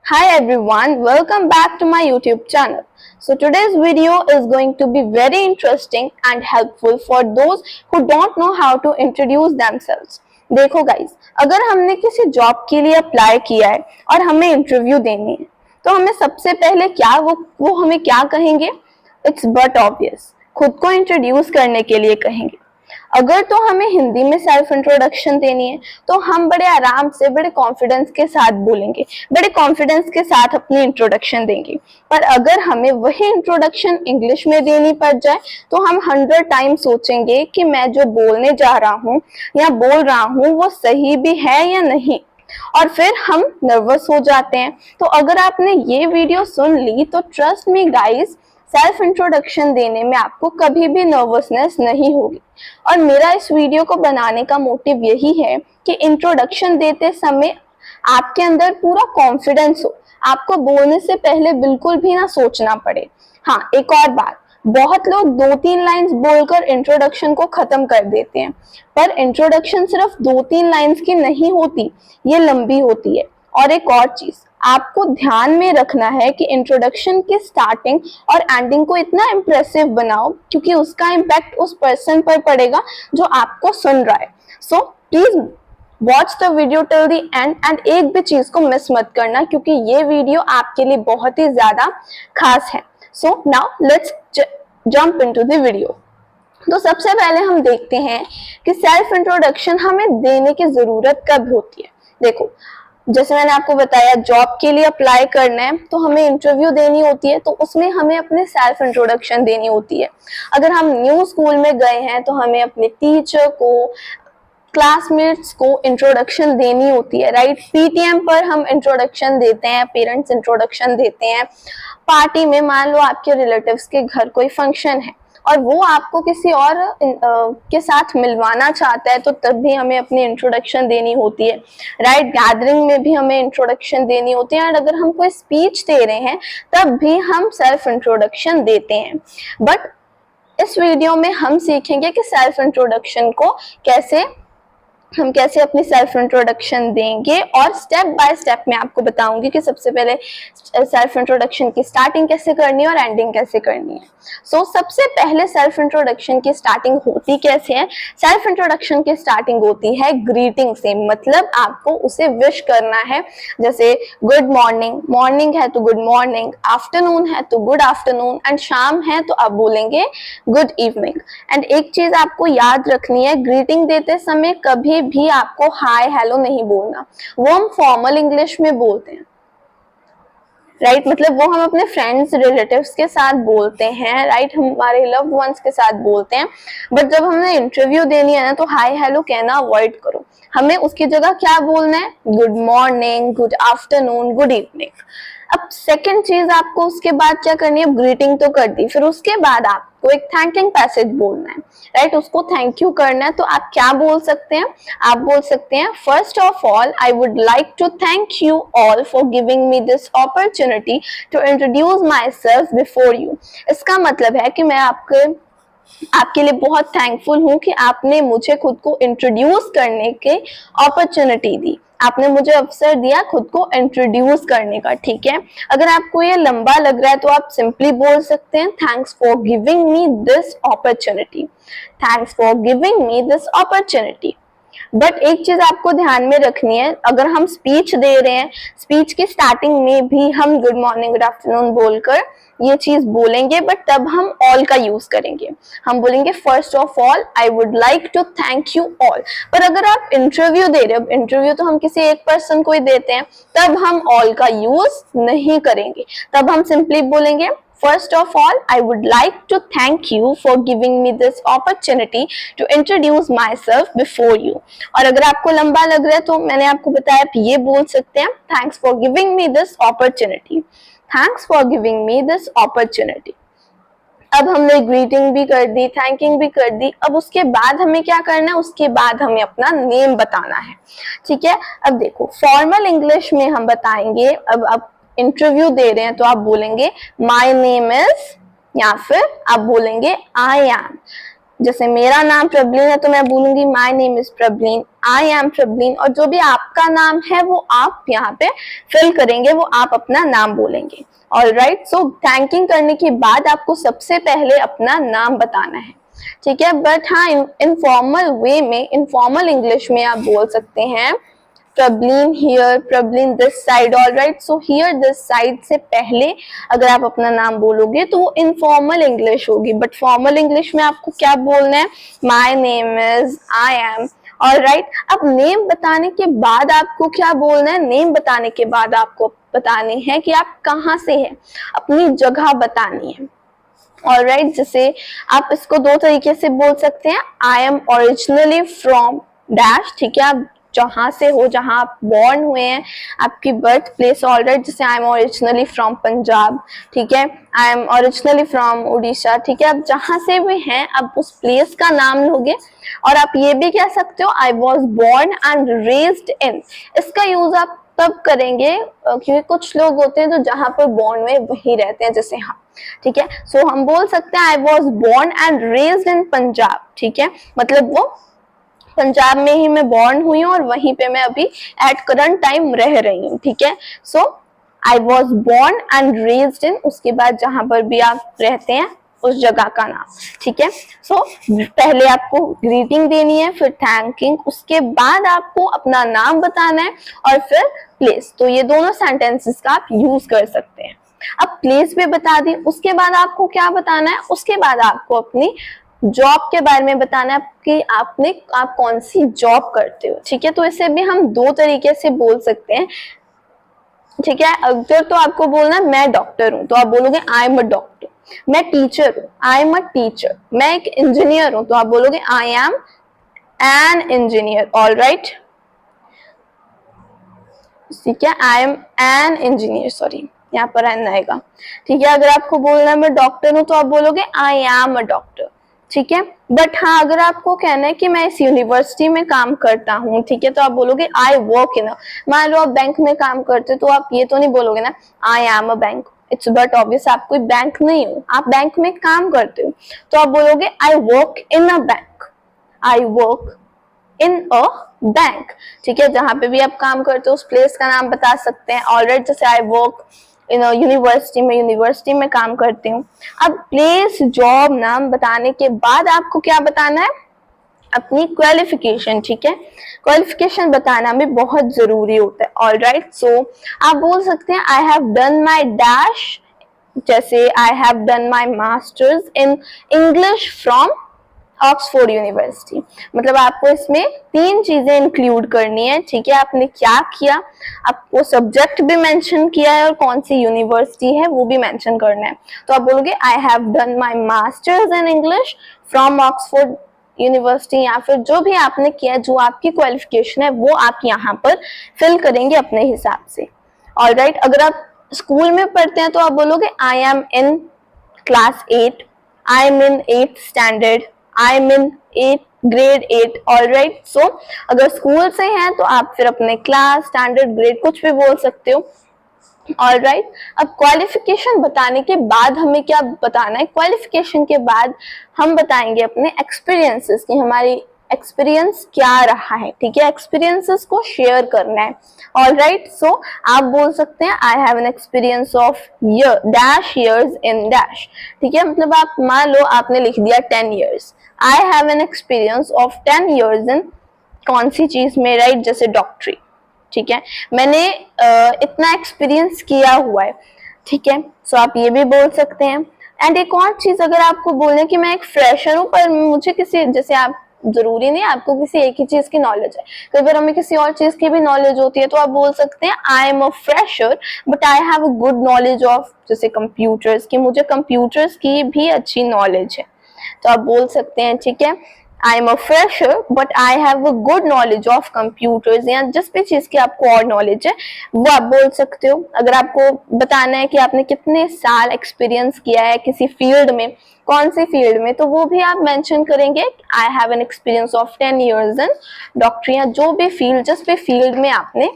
Hi everyone, welcome back to my YouTube channel. So today's video is going to be very interesting and helpful for those who don't know how to introduce themselves. देखो guys, अगर हमने किसी job के लिए apply किया है और हमें इंटरव्यू देनी है, तो हमें सबसे पहले क्या वो हमें क्या कहेंगे? इट्स बट ऑब्वियस, खुद को इंट्रोड्यूस करने के लिए कहेंगे। अगर तो हमें हिंदी में सेल्फ इंट्रोडक्शन देनी है तो हम बड़े आराम से बड़े कॉन्फिडेंस के साथ बोलेंगे, बड़े कॉन्फिडेंस के साथ अपनी इंट्रोडक्शन देंगे। पर अगर हमें वही इंट्रोडक्शन इंग्लिश में देनी पड़ जाए तो हम 100 टाइम सोचेंगे कि मैं जो बोलने जा रहा हूँ या बोल रहा हूँ वो सही भी है या नहीं, और फिर हम नर्वस हो जाते हैं। तो अगर आपने ये वीडियो सुन ली तो trust me guys, self introduction देने में आपको कभी भी नर्वसनेस नहीं होगी। और मेरा इस वीडियो को बनाने का मोटिव यही है कि इंट्रोडक्शन देते समय आपके अंदर पूरा कॉन्फिडेंस हो, आपको बोलने से पहले बिल्कुल भी ना सोचना पड़े। हाँ, एक और बात, बहुत लोग 2-3 लाइंस बोलकर इंट्रोडक्शन को खत्म कर देते हैं, पर इंट्रोडक्शन सिर्फ 2-3 लाइंस की नहीं होती, ये लंबी होती है। और एक और चीज आपको ध्यान में रखना है कि इंट्रोडक्शन की स्टार्टिंग और एंडिंग को इतना इम्प्रेसिव बनाओ क्योंकि उसका इम्पैक्ट उस पर्सन पर पड़ेगा जो आपको सुन रहा है। So please watch the video till the end and एक भी चीज को मिस मत करना क्योंकि ये वीडियो आपके लिए बहुत ही ज्यादा खास है। So now let's jump into the video. तो सबसे पहले हम देखते हैं कि सेल्फ इंट्रोडक्शन हमें देने की जरूरत कब होती है। देखो, जैसे मैंने आपको बताया, जॉब के लिए अप्लाई करना है तो हमें इंटरव्यू देनी होती है, तो उसमें हमें अपने सेल्फ इंट्रोडक्शन देनी होती है। अगर हम न्यू स्कूल में गए हैं तो हमें अपने टीचर को, क्लासमेट्स को इंट्रोडक्शन देनी होती है, राइट। पीटीएम पर हम इंट्रोडक्शन देते हैं, पेरेंट्स इंट्रोडक्शन देते हैं। पार्टी में मान लो आपके रिलेटिव्स के घर कोई फंक्शन है और वो आपको किसी और के साथ मिलवाना चाहता है तो तब भी हमें अपनी इंट्रोडक्शन देनी होती है, राइट। गैदरिंग में भी हमें इंट्रोडक्शन देनी होती है, और अगर हम कोई स्पीच दे रहे हैं तब भी हम सेल्फ इंट्रोडक्शन देते हैं। बट इस वीडियो में हम सीखेंगे कि सेल्फ इंट्रोडक्शन को हम कैसे अपनी सेल्फ इंट्रोडक्शन देंगे, और स्टेप बाय स्टेप मैं आपको बताऊंगी कि सबसे पहले सेल्फ इंट्रोडक्शन की स्टार्टिंग कैसे करनी है और एंडिंग कैसे करनी है। सबसे पहले सेल्फ इंट्रोडक्शन की स्टार्टिंग होती कैसे है? सेल्फ इंट्रोडक्शन की स्टार्टिंग होती है ग्रीटिंग से, मतलब आपको उसे विश करना है। जैसे गुड मॉर्निंग, मॉर्निंग है तो गुड मॉर्निंग, आफ्टरनून है तो गुड आफ्टरनून, एंड शाम है तो आप बोलेंगे गुड इवनिंग। एंड एक चीज आपको याद रखनी है, ग्रीटिंग देते समय कभी भी आपको हाय हेलो नहीं बोलना, वो हम फॉर्मल इंग्लिश में बोलते हैं, राइट। मतलब वो हम अपने फ्रेंड्स, रिलेटिव्स के साथ बोलते हैं, राइट, हमारे लव्ड वंस के साथ बोलते हैं। बट जब हमने इंटरव्यू देनी है ना तो हाय हेलो कहना अवॉइड करो, हमें उसकी जगह क्या बोलना है? Good morning, good afternoon, good evening. अब सेकंड चीज आपको उसके बाद क्या करनी है? ग्रीटिंग तो कर दी, फिर उसके बाद आपको एक थैंकिंग पैसेज बोलना है, राइट। उसको थैंक यू करना है, तो आप क्या बोल सकते हैं? आप बोल सकते हैं, first of all I would like to thank you all for giving me this opportunity to introduce myself before you. इसका मतलब है कि मैं आपके लिए बहुत थैंकफुल हूं कि आपने मुझे खुद को इंट्रोड्यूस करने के अपॉर्चुनिटी दी, आपने मुझे अवसर दिया खुद को इंट्रोड्यूस करने का, ठीक है। अगर आपको ये लंबा लग रहा है तो आप सिंपली बोल सकते हैं, thanks for giving me this opportunity, thanks for giving me this opportunity. But एक चीज आपको ध्यान में रखनी है, अगर हम स्पीच दे रहे हैं, स्पीच की स्टार्टिंग में भी हम गुड मॉर्निंग, गुड आफ्टरनून बोलकर ये चीज बोलेंगे, बट तब हम ऑल का यूज करेंगे। हम बोलेंगे first of all I would like to thank you all. पर अगर आप इंटरव्यू दे रहे हो, इंटरव्यू तो हम किसी एक पर्सन को ही देते हैं, तब हम ऑल का यूज नहीं करेंगे, तब हम सिंपली बोलेंगे First of all, I would like to thank you for giving me this opportunity to introduce myself before you. और अगर आपको लंबा लग रहा है तो मैंने आपको बताया आप ये बोल सकते हैं, Thanks for giving me this opportunity. Thanks for giving me this opportunity. अब हमने ग्रीटिंग भी कर दी, थैंकिंग भी कर दी। अब उसके बाद हमें क्या करना है? उसके बाद हमें अपना नेम बताना है, ठीक है। अब देखो, फॉर्मल इंग्लिश में हम बताएंगे, अब आप इंटरव्यू दे रहे हैं तो आप बोलेंगे माय नेम इज, या फिर आप बोलेंगे आई एम। जैसे मेरा नाम प्रबलीन है तो मैं बोलूंगी my name is Prableen, I am Prableen, और जो भी आपका नाम है वो आप यहाँ पे फिल करेंगे, वो आप अपना नाम बोलेंगे। ऑलराइट, सो थैंकिंग करने के बाद आपको सबसे पहले अपना नाम बताना है, ठीक है। बट हाँ, इनफॉर्मल वे में, इनफॉर्मल इंग्लिश में आप बोल सकते हैं Prableen here, Prableen this side. Alright, so here this side से पहले अगर आप अपना नाम बोलोगे तो वो इनफॉर्मल इंग्लिश होगी। बट फॉर्मल इंग्लिश में आपको क्या बोलना है, my name is, I am. Alright, अब नेम बताने के बाद आपको क्या बोलना है, नेम बताने के बाद आपको बताने हैं कि आप कहाँ से हैं, अपनी जगह बतानी है। ऑलराइट, जैसे आप इसको दो तरीके से बोल सकते हैं, I am originally from dash, ठीक है, आप जहां से हो, जहां आप बॉर्न हुए हैं, आपकी बर्थ प्लेस। ऑलराइट, जैसे I am originally from Punjab, ठीक है, I am originally from Orissa, ठीक है, आप जहां से भी हैं आप उस प्लेस का नाम लोगे। और आप ये भी कह सकते हो आई वॉज बॉर्न एंड रेज्ड इन। इसका यूज आप तब करेंगे क्योंकि कुछ लोग होते हैं जो जहां पर बॉर्न हुए वहीं रहते हैं, जैसे हम, ठीक है। सो हम बोल सकते हैं आई वॉज बॉर्न एंड रेज्ड इन पंजाब, ठीक है, मतलब वो पंजाब में ही मैं बॉर्न हुई हूँ और वहीं पे मैं अभी एट करंट टाइम रह रही हूँ, ठीक है। So I was born and raised in, उसके बाद जहां पर भी आप रहते हैं उस जगह का नाम, ठीक है। सो पहले आपको ग्रीटिंग देनी है, फिर थैंकिंग, उसके बाद आपको अपना नाम बताना है और फिर प्लेस। तो ये दोनों सेंटेंसेस का आप यूज कर सकते हैं। अब प्लेस भी बता दी, उसके बाद आपको क्या बताना है, उसके बाद आपको अपनी जॉब के बारे में बताना है कि आप कौन सी जॉब करते हो, ठीक है। तो इसे भी हम दो तरीके से बोल सकते हैं, ठीक है। अगर तो आपको बोलना है मैं डॉक्टर हूं, तो आप बोलोगे आई एम अ डॉक्टर। मैं टीचर हूं, आई एम अ टीचर। मैं एक इंजीनियर हूं, तो आप बोलोगे I M an engineer. Alright, ठीक है, I am an engineer, sorry यहाँ पर एन आएगा, ठीक है। अगर आपको बोलना है मैं डॉक्टर हूं, तो आप बोलोगे आई एम अ डॉक्टर, ठीक है। बट हाँ, अगर आपको कहना है कि मैं इस यूनिवर्सिटी में काम करता हूँ, ठीक है, तो आप बोलोगे आई वर्क इन अ। मान लो आप बैंक में काम करते हो, तो आप ये तो नहीं बोलोगे ना I am a bank, it's but obvious आप कोई बैंक नहीं हो, आप बैंक में काम करते हो, तो आप बोलोगे I work in a bank, I work in a bank, ठीक है। जहां पे भी आप काम करते हो उस प्लेस का नाम बता सकते हैं। ऑलराइट, जैसे आई वर्क इन यूनिवर्सिटी में, यूनिवर्सिटी में काम करती हूँ। अब प्लेस, जॉब, नाम बताने के बाद आपको क्या बताना है, अपनी क्वालिफिकेशन, ठीक है। क्वालिफिकेशन बताना भी बहुत जरूरी होता है। ऑलराइट, सो आप बोल सकते हैं I have done my dash, जैसे I have done my masters in English from Oxford University. मतलब आपको इसमें तीन चीजें इंक्लूड करनी है, ठीक है। आपने क्या किया, आपको सब्जेक्ट भी मेंशन किया है और कौन सी यूनिवर्सिटी है वो भी मेंशन करना है। तो आप बोलोगे आई have done my masters in English from Oxford university, या फिर जो भी आपने किया, जो आपकी क्वालिफिकेशन है वो आप यहाँ पर फिल करेंगे अपने हिसाब से। ऑलराइट, अगर आप स्कूल में पढ़ते हैं तो आप बोलोगे I am in class 8, I am in 8th standard, I am in grade 8। Alright, so अगर स्कूल से हैं तो आप फिर अपने क्लास, स्टैंडर्ड, ग्रेड कुछ भी बोल सकते हो। ऑलराइट, अब क्वालिफिकेशन बताने के बाद हमें क्या बताना है, क्वालिफिकेशन के बाद हम बताएंगे अपने एक्सपीरियंसेस कि हमारी एक्सपीरियंस क्या रहा है, ठीक है। एक्सपीरियंसेस को शेयर करना है। ऑलराइट, सो आप बोल सकते हैं I have an experience of dash years in dash, ठीक है। मतलब आप मान लो आपने लिख दिया 10 years, I have an experience of 10 years इन कौन सी चीज में, राइट, जैसे डॉक्टरी, ठीक है, मैंने इतना एक्सपीरियंस किया हुआ है, ठीक है। सो आप ये भी बोल सकते हैं। एंड एक और चीज, अगर आपको बोलने कि मैं एक फ्रेशर हूँ पर मुझे किसी, जैसे आप जरूरी नहीं आपको किसी एक ही चीज की नॉलेज है, कई बार हमें किसी और चीज की भी नॉलेज होती है, तो आप बोल सकते हैं I am a fresher but I have a good knowledge of, जैसे कंप्यूटर्स की, मुझे कंप्यूटर्स की भी अच्छी नॉलेज है, तो आप बोल सकते हैं, ठीक है, I am a fresher but I have a good knowledge of computers, या जिस भी चीज की आपको और नॉलेज है वो आप बोल सकते हो। अगर आपको बताना है कि आपने कितने साल एक्सपीरियंस किया है किसी फील्ड में, कौन सी फील्ड में, तो वो भी आप मेंशन करेंगे I have an experience of 10 years इन डॉक्टरी, या जो भी फील्ड, जिस भी फील्ड में आपने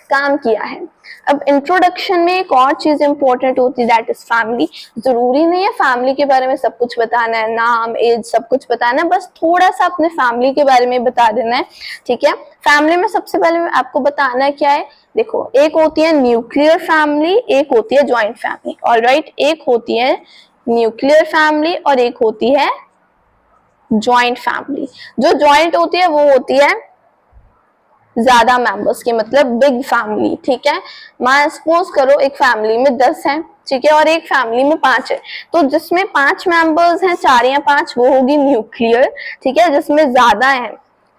काम किया है। अब इंट्रोडक्शन में एक और चीज इंपॉर्टेंट होती है, दैट इज फैमिली। जरूरी नहीं है फैमिली के बारे में सब कुछ बताना है, नाम एज सब कुछ बताना है, बस थोड़ा सा अपने फैमिली के बारे में बता देना है, ठीक है। फैमिली में सबसे पहले आपको बताना है क्या है, देखो एक होती है न्यूक्लियर फैमिली, एक होती है ज्वाइंट फैमिली। ऑलराइट, एक होती है न्यूक्लियर फैमिली और एक होती है ज्वाइंट फैमिली। जो ज्वाइंट होती है वो होती है ज्यादा मेंबर्स की, मतलब बिग फैमिली, ठीक है। मान सपोज करो एक फैमिली में 10 हैं, ठीक है, और एक फैमिली में 5 है, तो जिसमें 5 मेंबर्स हैं, 4 या 5, वो होगी न्यूक्लियर, ठीक है। जिसमें ज्यादा है,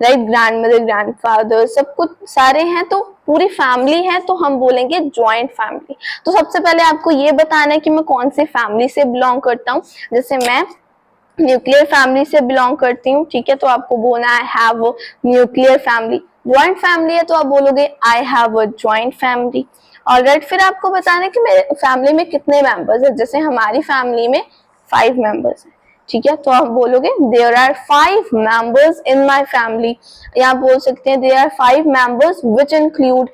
राइट, ग्रैंडमदर ग्रैंडफादर सब कुछ सारे हैं, तो पूरी फैमिली है, तो हम बोलेंगे ज्वाइंट फैमिली। तो सबसे पहले आपको ये बताना है कि मैं कौन सी फैमिली से बिलोंग करता हूँ। जैसे मैं न्यूक्लियर फैमिली से बिलोंग करती हूँ, ठीक है, तो आपको बोलना है have nuclear family. Joint family है तो आप बोलोगे I have a joint family. Alright, फिर आपको बताना है कि मेरे फैमिली में कितने मेंबर्स है। जैसे हमारी फैमिली में 5 मेंबर्स हैं, ठीक है, तो आप बोलोगे there are 5 members in my family, या आप बोल सकते हैं there are 5 members which include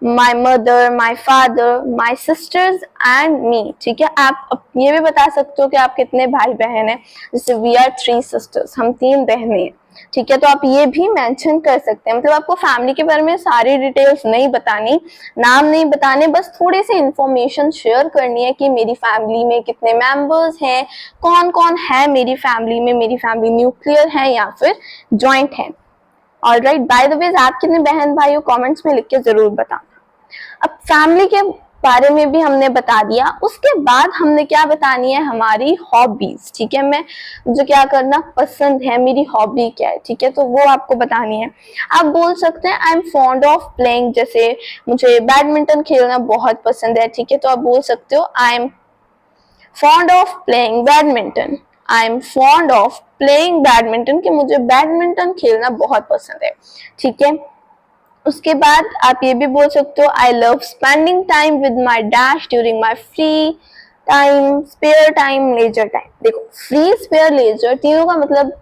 my mother, my father, my sisters and me, ठीक है। आप ये भी बता सकते हो कि आप कितने भाई बहन हैं। जैसे वी आर 3 सिस्टर्स, हम 3 बहनें हैं, ठीक है, तो आप ये भी मेंशन कर सकते हैं। मतलब आपको फैमिली के बारे में सारी डिटेल्स नहीं बतानी, नाम नहीं बताने, बस थोड़ी सी इंफॉर्मेशन शेयर करनी है कि मेरी फैमिली में कितने मेंबर्स हैं, कौन कौन है मेरी फैमिली में, मेरी फैमिली न्यूक्लियर है या फिर ज्वाइंट है। ऑलराइट, बाय द वे आप कितने बहन भाई हो कमेंट्स में लिख के जरूर बताना। अब फैमिली के बारे में भी हमने बता दिया, उसके बाद हमने क्या बतानी है, हमारी हॉबीज, ठीक है। मुझे क्या करना पसंद है, मेरी हॉबी क्या है, ठीक है, तो वो आपको बतानी है। आप बोल सकते हैं I am fond of playing, जैसे मुझे बैडमिंटन खेलना बहुत पसंद है, ठीक है, तो आप बोल सकते हो I am fond of playing badminton. I am fond of playing badminton, कि मुझे बैडमिंटन खेलना बहुत पसंद है, ठीक है। उसके बाद आप ये भी बोल सकते हो I love spending time with my dash during my free time, spare time, leisure time. देखो फ्री, स्पेयर, लेजर तीनों का मतलब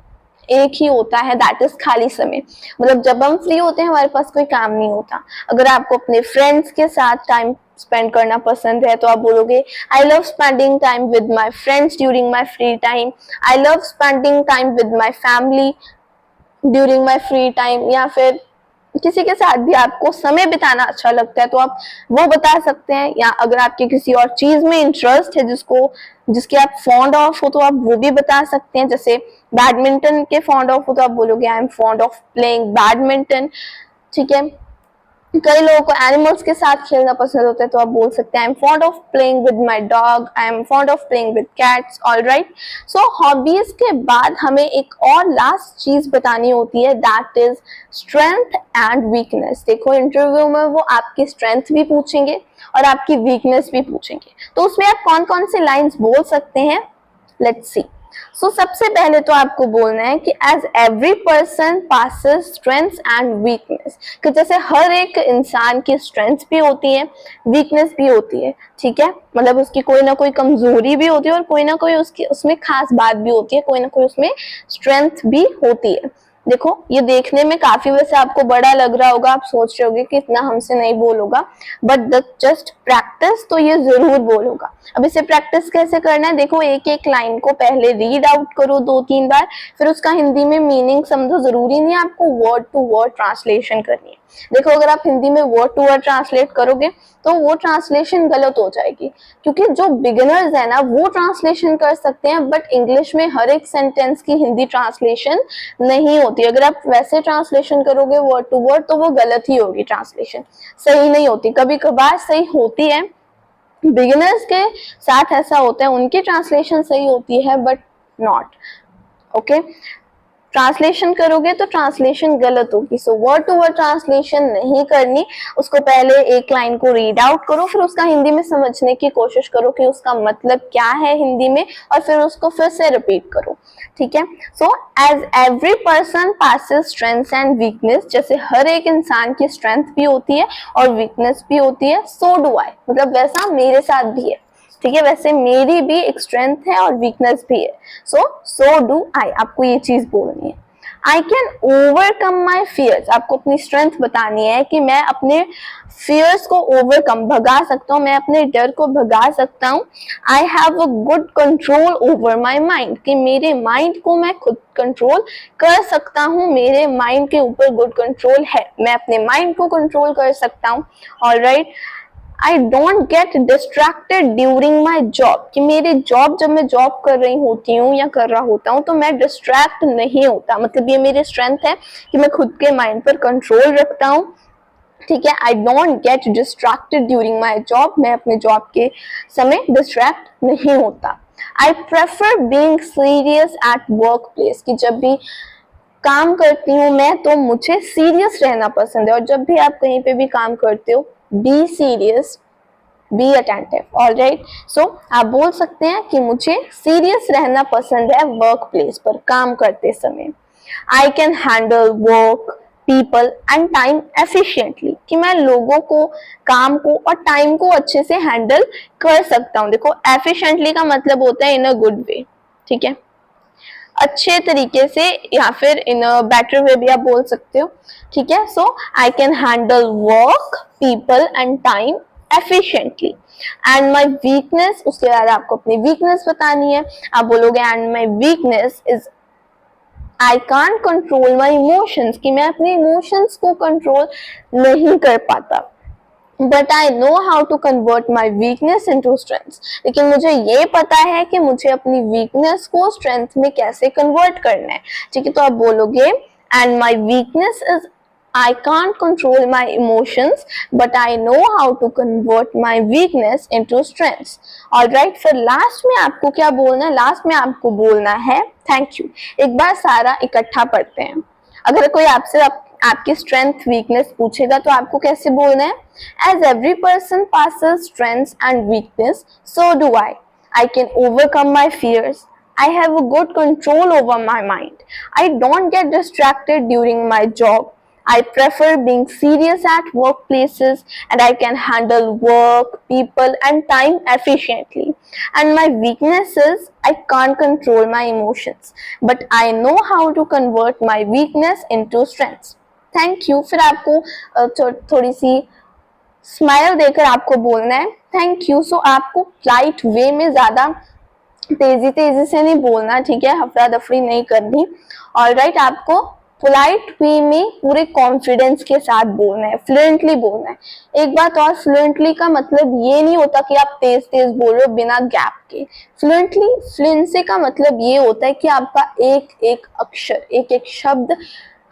एक ही होता है, दैट इज खाली समय। मतलब जब हम फ्री होते हैं हमारे पास कोई काम नहीं होता। अगर आपको अपने फ्रेंड्स के साथ टाइम स्पेंड करना पसंद है तो आप बोलोगे आई love spending time with my friends during my free time, I love spending time with my family during my free time. या फिर किसी के साथ भी आपको समय बिताना अच्छा लगता है तो आप वो बता सकते हैं। या अगर आपके किसी और चीज में इंटरेस्ट है जिसके आप फॉन्ड ऑफ हो तो आप वो भी बता सकते हैं। जैसे बैडमिंटन के फॉन्ड ऑफ हो तो आप बोलोगे I am fond of playing badminton, ठीक है। कई लोगों को एनिमल्स के साथ खेलना पसंद होता है तो आप बोल सकते हैं I am fond of playing with my dog, I am fond of playing with cats. Alright, so hobbies के बाद हमें एक और लास्ट चीज बतानी होती है, that is strength and weakness. देखो इंटरव्यू में वो आपकी स्ट्रेंथ भी पूछेंगे और आपकी वीकनेस भी पूछेंगे, तो उसमें आप कौन कौन से लाइन्स बोल सकते हैं, लेट्स सी। सो सबसे पहले तो आपको बोलना है कि as every person possesses strengths and weakness, कि जैसे हर एक इंसान की स्ट्रेंथ्स भी होती है, वीकनेस भी होती है, ठीक है। मतलब उसकी कोई ना कोई कमजोरी भी होती है और कोई ना कोई उसमें खास बात भी होती है, कोई ना कोई उसमें स्ट्रेंथ भी होती है। देखो ये देखने में काफी वैसे आपको बड़ा लग रहा होगा, आप सोच रहे होगे कि इतना हमसे नहीं बोल होगा, बट जस्ट प्रैक्टिस तो ये जरूर बोल होगा। अब इसे प्रैक्टिस कैसे करना है, देखो एक एक लाइन को पहले रीड आउट करो 2-3 बार, फिर उसका हिंदी में मीनिंग समझो। जरूरी नहीं आपको वर्ड टू वर्ड ट्रांसलेशन करनी है। देखो अगर आप हिंदी में वर्ड टू वर्ड ट्रांसलेट करोगे तो वो ट्रांसलेशन गलत हो जाएगी, क्योंकि जो बिगिनर्स है ना वो ट्रांसलेशन कर सकते हैं, बट इंग्लिश में हर एक सेंटेंस की हिंदी ट्रांसलेशन नहीं होती। अगर आप वैसे ट्रांसलेशन करोगे वर्ड टू वर्ड तो वो गलत ही होगी, ट्रांसलेशन सही नहीं होती। कभी कभार सही होती है, बिगिनर्स के साथ ऐसा होता है, उनकी ट्रांसलेशन सही होती है बट नॉट ओके। ट्रांसलेशन करोगे तो ट्रांसलेशन गलत होगी, so word to word translation नहीं करनी। उसको पहले एक लाइन को रीड आउट करो, फिर उसका हिंदी में समझने की कोशिश करो कि उसका मतलब क्या है हिंदी में, और फिर उसको फिर से रिपीट करो, ठीक है। So as every person possesses strengths and weakness, जैसे हर एक इंसान की स्ट्रेंथ भी होती है और वीकनेस भी होती है, सो डू आई, मतलब वैसा मेरे साथ भी है, ठीक है। वैसे मेरी भी एक स्ट्रेंथ है और वीकनेस भी है, सो डू आई, आपको ये चीज बोलनी है। I can overcome my fears, आपको अपनी स्ट्रेंथ बतानी है कि मैं अपने फियर्स को ओवरकम भगा सकता हूँ, मैं अपने डर को भगा सकता हूँ। I have a good control over my mind, कि मेरे माइंड को मैं खुद कंट्रोल कर सकता हूँ, मेरे माइंड के ऊपर गुड कंट्रोल है, मैं अपने माइंड को कंट्रोल कर सकता हूँ। Alright, I don't get distracted during my job, कि मेरी जॉब, जब मैं जॉब कर रही होती हूँ या कर रहा होता हूँ तो मैं डिस्ट्रैक्ट नहीं होता। मतलब ये मेरी स्ट्रेंथ है कि मैं खुद के माइंड पर कंट्रोल रखता हूँ। ठीक है, I don't get distracted during my job, मैं अपने जॉब के समय डिस्ट्रैक्ट नहीं होता। I prefer being serious at work place, कि जब भी काम करती हूँ मैं तो मुझे सीरियस रहना पसंद है। और जब भी आप कहीं पे भी काम करते हो, be serious, be attentive. Alright, so आप बोल सकते हैं कि मुझे सीरियस रहना पसंद है वर्क प्लेस पर, काम करते समय। आई can handle work, people and time efficiently, कि मैं लोगों को, काम को और टाइम को अच्छे से हैंडल कर सकता हूँ। देखो, एफिशिएंटली का मतलब होता है इन अ गुड वे, ठीक है, अच्छे तरीके से, या फिर इन अ बेटर वे भी आप बोल सकते हो। ठीक है, so I can handle work, people and time efficiently. And my weakness, उसके बाद आपको अपनी वीकनेस बतानी है। आप बोलोगे and my weakness is I can't control my emotions, कि मैं अपने इमोशंस को कंट्रोल नहीं कर पाता। But I know how to convert my weakness into strength, लेकिन मुझे ये पता है कि मुझे अपनी वीकनेस को स्ट्रेंथ में कैसे कन्वर्ट करना है। ठीक है, तो आप बोलोगे and my weakness is I can't control my emotions, but I know how to convert my weakness into strengths. Alright, फिर लास्ट में आपको क्या बोलना है? लास्ट में आपको बोलना है थैंक यू। एक बार सारा इकट्ठा पढ़ते हैं। अगर कोई आपसे आपकी स्ट्रेंथ वीकनेस पूछेगा तो आपको कैसे बोलना है? As every person passes strengths and weakness, so do I. I can overcome my fears. I have a good control over my mind. I don't get distracted during my job. I prefer being serious at workplaces, and I can handle work, people and time efficiently. And my weakness is I can't control my emotions, but I know how to convert my weakness into strengths. Thank you. फिर आपको थोड़ी सी smile देकर आपको बोलना है thank you. सो आपको flight वे में ज्यादा तेजी से नहीं बोलना, ठीक है, हफड़ा दफड़ी नहीं करनी। ऑलराइट, आपको पोलाइट वे में पूरे कॉन्फिडेंस के साथ बोलना है, फ्लुएंटली बोलना है। एक बात और, फ्लुएंटली का मतलब ये नहीं होता कि आप तेज तेज बोल रहे हो बिना गैप के। फ्लुएंसी का मतलब ये होता है कि आपका एक एक अक्षर, एक एक शब्द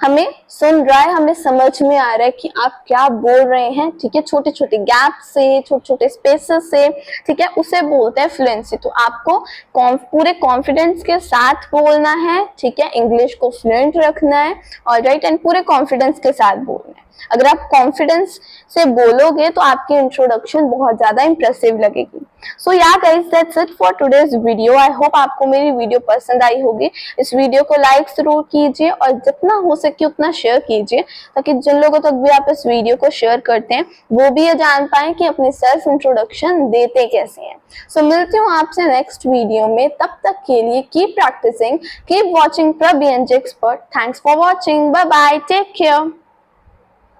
हमें सुन रहा है, हमें समझ में आ रहा है कि आप क्या बोल रहे हैं। ठीक है, छोटे छोटे गैप से, छोटे छोटे स्पेसेस से, ठीक है, उसे बोलते हैं फ्लुएंसी। तो आपको पूरे कॉन्फिडेंस के साथ बोलना है, ठीक है, इंग्लिश को फ्लुएंट रखना है। ऑलराइट, एंड पूरे कॉन्फिडेंस के साथ बोलना है। अगर आप कॉन्फिडेंस से बोलोगे तो आपकी इंट्रोडक्शन बहुत ज्यादा इंप्रेसिव लगेगी। सो या guys, that's it for today's video. I hope आपको मेरी वीडियो पसंद आई होगी। इस वीडियो को लाइक जरूर कीजिए और जितना हो सके उतना शेयर कीजिए, ताकि जिन लोगों तक भी आप इस वीडियो को शेयर करते हैं वो भी ये जान पाए कि अपनी सेल्फ इंट्रोडक्शन देते कैसे हैं। सो मिलती हूँ आपसे नेक्स्ट वीडियो में, तब तक के लिए keep practicing, keep watching Prabh expert. Thanks for watching, bye bye, take care.